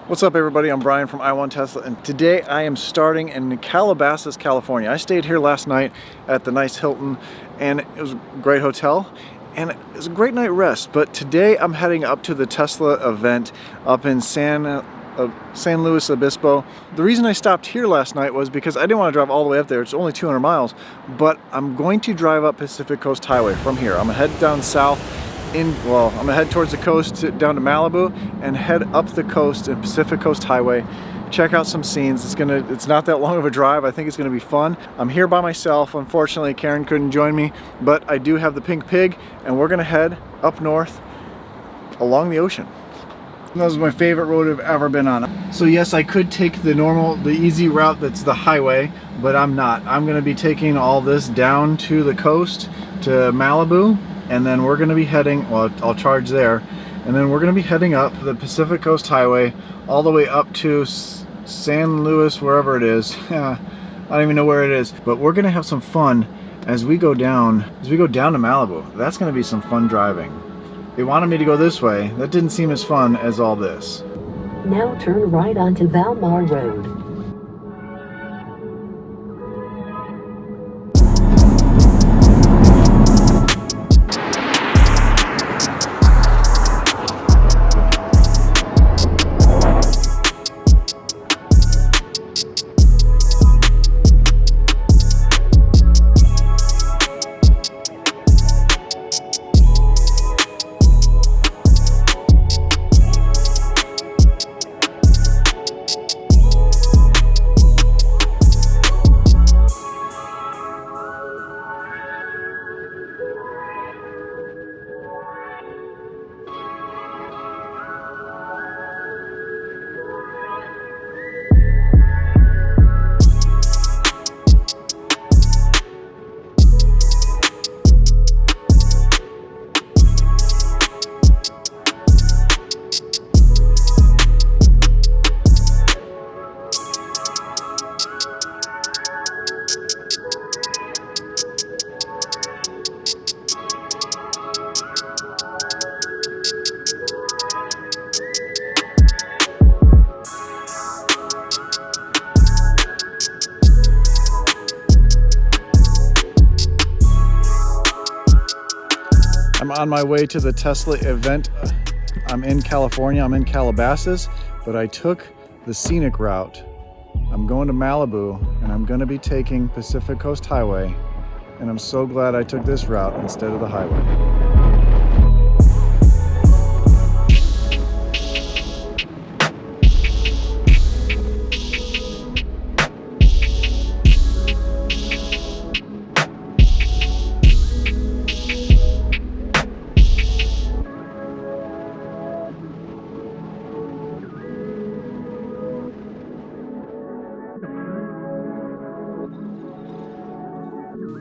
What's up everybody, I'm Brian from iWantTesla, and today I am starting in Calabasas, California. I stayed here last night at the nice Hilton, and it was a great hotel, and it was a great night rest. But today I'm heading up to the Tesla event up in San Luis Obispo. The reason I stopped here last night was because I didn't want to drive all the way up there. It's only 200 miles, but I'm going to drive up Pacific Coast Highway from here. I'm gonna head down south. I'm gonna head towards the coast down to Malibu and head up the coast and Pacific Coast Highway, check out some scenes. It's not that long of a drive. I think it's gonna be fun. I'm here by myself. Unfortunately, Karen couldn't join me, but I do have the pink pig, and we're gonna head up north along the ocean. That was my favorite road I've ever been on. So yes, I could take the easy route that's the highway, but I'm not. I'm gonna be taking all this down to the coast to Malibu, and then we're going to be heading, well, I'll charge there, and then we're going to be heading up the Pacific Coast Highway all the way up to San Luis, wherever it is. I don't even know where it is, but we're going to have some fun as we go down to Malibu. That's going to be some fun driving. They wanted me to go this way. That didn't seem as fun as all this. Now turn right onto Valmar Road. I'm on my way to the Tesla event. I'm in California, I'm in Calabasas, but I took the scenic route. I'm going to Malibu, and I'm gonna be taking Pacific Coast Highway, and I'm so glad I took this route instead of the highway.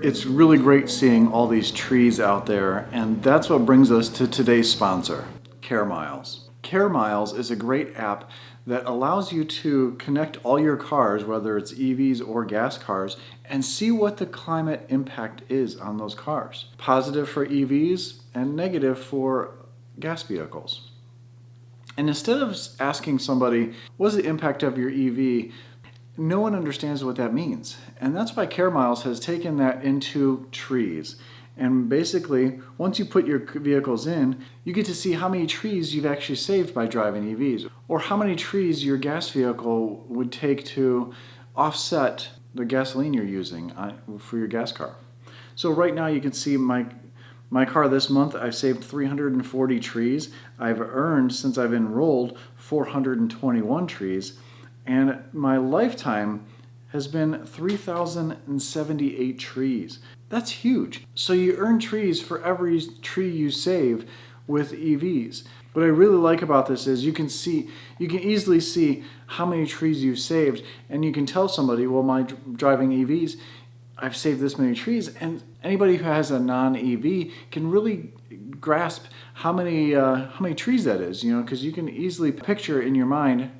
It's really great seeing all these trees out there, and that's what brings us to today's sponsor, Caremiles. Caremiles is a great app that allows you to connect all your cars, whether it's EVs or gas cars, and see what the climate impact is on those cars. Positive for EVs and negative for gas vehicles. And instead of asking somebody, what's the impact of your EV? No one understands what that means. And that's why Caremiles has taken that into trees. And basically, once you put your vehicles in, you get to see how many trees you've actually saved by driving EVs, or how many trees your gas vehicle would take to offset the gasoline you're using for your gas car. So right now you can see my car this month, I've saved 340 trees. I've earned, since I've enrolled, 421 trees. And my lifetime has been 3,078 trees. That's huge. So you earn trees for every tree you save with EVs. What I really like about this is you can easily see how many trees you've saved, and you can tell somebody, well, my driving EVs, I've saved this many trees, and anybody who has a non-EV can really grasp how many trees that is, because you can easily picture in your mind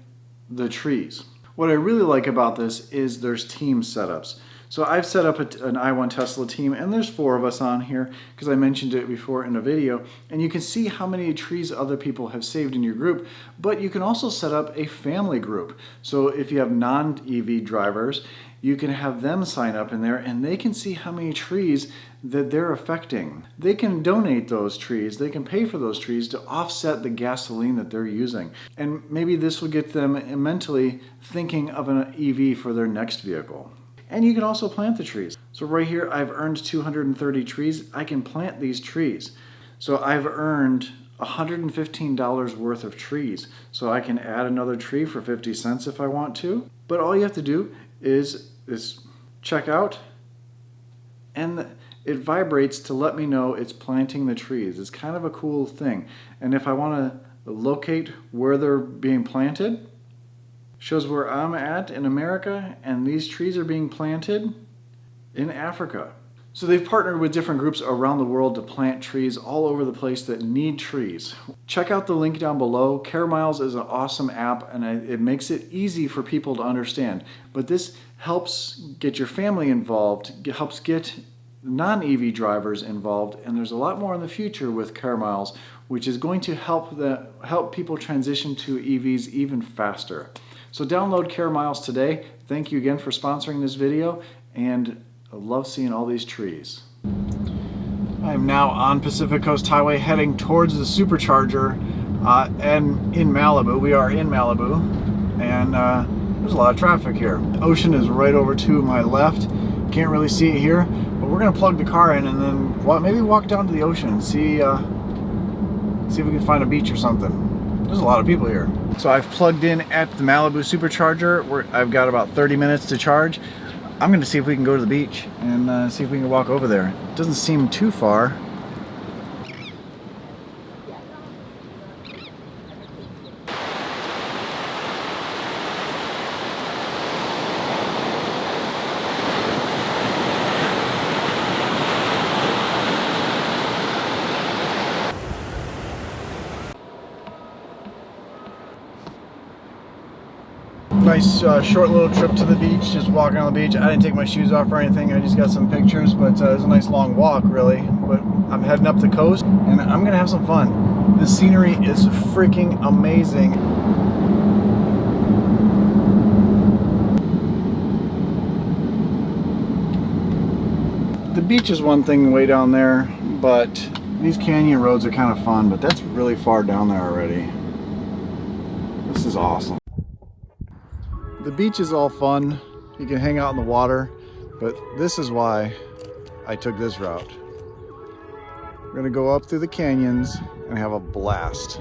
the trees. What I really like about this is there's team setups. So I've set up an I1 Tesla team, and there's 4 of us on here because I mentioned it before in a video, and you can see how many trees other people have saved in your group, but you can also set up a family group. So if you have non-EV drivers, you can have them sign up in there and they can see how many trees that they're affecting. They can donate those trees, they can pay for those trees to offset the gasoline that they're using. And maybe this will get them mentally thinking of an EV for their next vehicle. And you can also plant the trees. So right here, I've earned 230 trees. I can plant these trees. So I've earned $115 worth of trees. So I can add another tree for 50 cents if I want to. But all you have to do is check out, and it vibrates to let me know it's planting the trees. It's kind of a cool thing. And if I want to locate where they're being planted, shows where I'm at in America, and these trees are being planted in Africa. So they've partnered with different groups around the world to plant trees all over the place that need trees. Check out the link down below. Caremiles is an awesome app, and it makes it easy for people to understand. But this helps get your family involved, helps get non-EV drivers involved, and there's a lot more in the future with Caremiles, which is going to help people transition to EVs even faster. So download Caremiles today. Thank you again for sponsoring this video, and I love seeing all these trees. I am now on Pacific Coast Highway heading towards the supercharger and in Malibu. We are in Malibu, and there's a lot of traffic here. The ocean is right over to my left. Can't really see it here, but we're gonna plug the car in and then maybe walk down to the ocean and see if we can find a beach or something. There's a lot of people here. So I've plugged in at the Malibu supercharger. I've got about 30 minutes to charge. I'm going to see if we can go to the beach and see if we can walk over there. It doesn't seem too far. Nice short little trip to the beach, just walking on the beach. I didn't take my shoes off or anything, I just got some pictures, but it was a nice long walk really. But I'm heading up the coast and I'm gonna have some fun. The scenery is freaking amazing. The beach is one thing way down there, but these canyon roads are kind of fun, but that's really far down there already. This is awesome. The beach is all fun, you can hang out in the water, but this is why I took this route. We're gonna go up through the canyons and have a blast.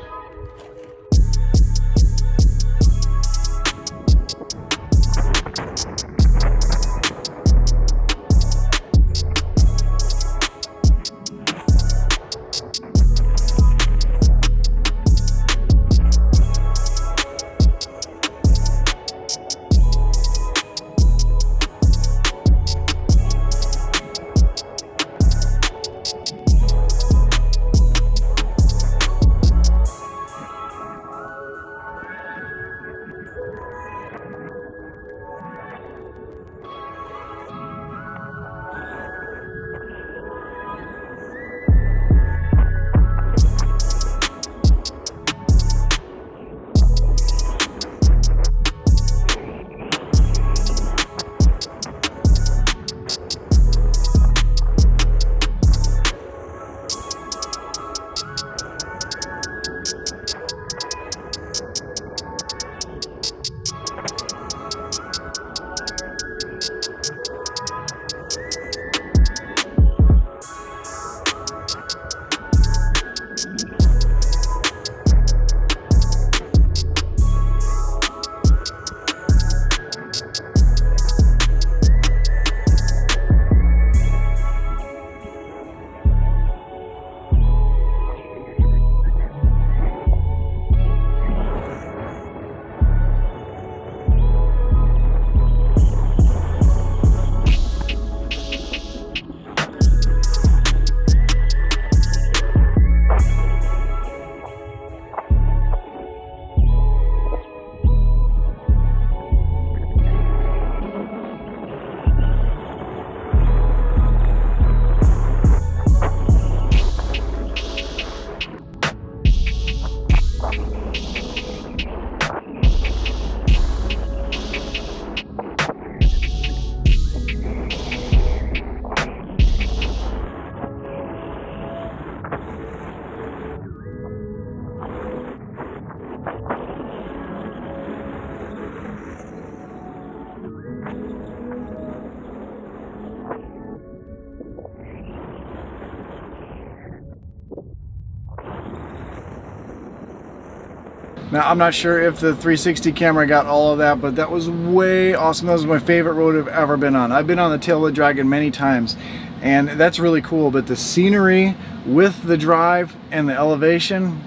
Now, I'm not sure if the 360 camera got all of that, but that was way awesome. That was my favorite road I've ever been on. I've been on the Tail of the Dragon many times, and that's really cool, but the scenery with the drive and the elevation,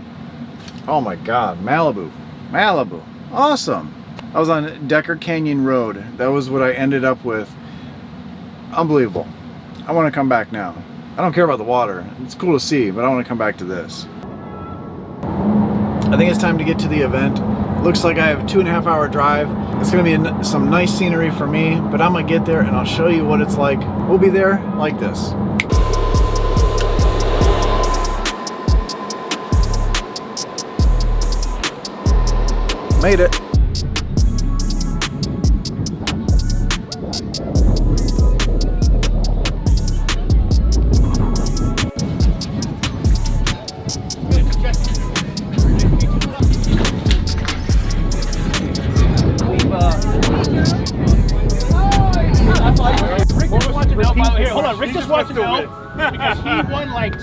oh my God, Malibu, awesome. I was on Decker Canyon Road. That was what I ended up with. Unbelievable. I want to come back now. I don't care about the water. It's cool to see, but I want to come back to this. I think it's time to get to the event. Looks like I have a 2.5 hour drive. It's gonna be some nice scenery for me, but I'm gonna get there and I'll show you what it's like. We'll be there like this. Made it. Hold on, Rick just wants to know because he won like